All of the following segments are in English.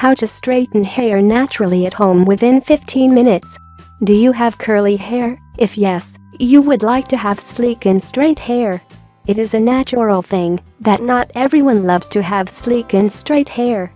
How to straighten hair naturally at home within 15 minutes. Do you have curly hair? If yes, you would like to have sleek and straight hair. It is a natural thing that not everyone loves to have sleek and straight hair.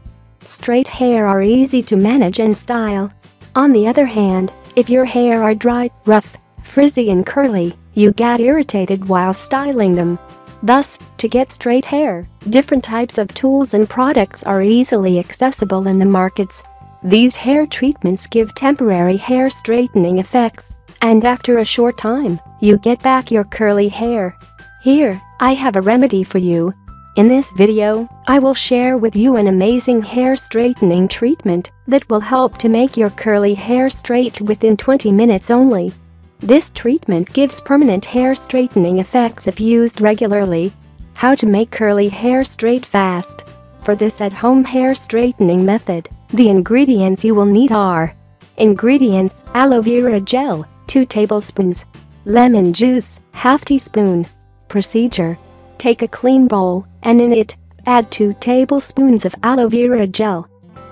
Straight hair are easy to manage and style. On the other hand, if your hair are dry, rough, frizzy and curly, you get irritated while styling them. Thus, to get straight hair, different types of tools and products are easily accessible in the markets. These hair treatments give temporary hair straightening effects, and after a short time, you get back your curly hair. Here, I have a remedy for you. In this video, I will share with you an amazing hair straightening treatment that will help to make your curly hair straight within 20 minutes only. This treatment gives permanent hair straightening effects if used regularly. How to make curly hair straight fast. For this at-home hair straightening method, the ingredients you will need are: ingredients: aloe vera gel, 2 tablespoons, lemon juice, ½ teaspoon. Procedure: take a clean bowl, and in it, add 2 tablespoons of aloe vera gel.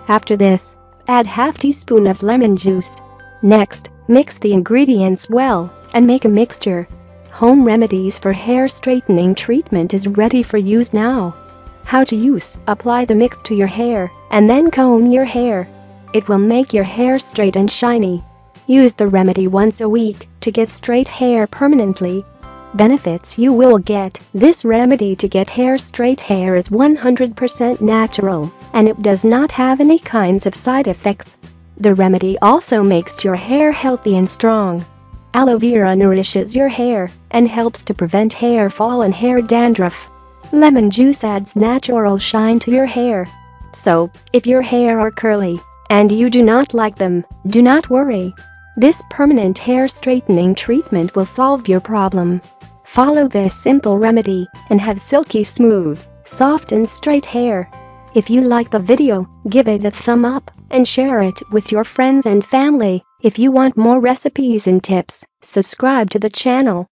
After this, add ½ teaspoon of lemon juice. Next, mix the ingredients well and make a mixture. Home remedies for hair straightening treatment is ready for use now. How to use: apply the mix to your hair and then comb your hair. It will make your hair straight and shiny. Use the remedy once a week to get straight hair permanently. Benefits you will get: this remedy to get straight hair is 100% natural, and it does not have any kinds of side effects. The remedy also makes your hair healthy and strong. Aloe vera nourishes your hair and helps to prevent hair fall and hair dandruff. Lemon juice adds natural shine to your hair. So, if your hair are curly and you do not like them, do not worry. This permanent hair straightening treatment will solve your problem. Follow this simple remedy and have silky smooth, soft and straight hair. If you like the video, give it a thumb up and share it with your friends and family. If you want more recipes and tips, subscribe to the channel.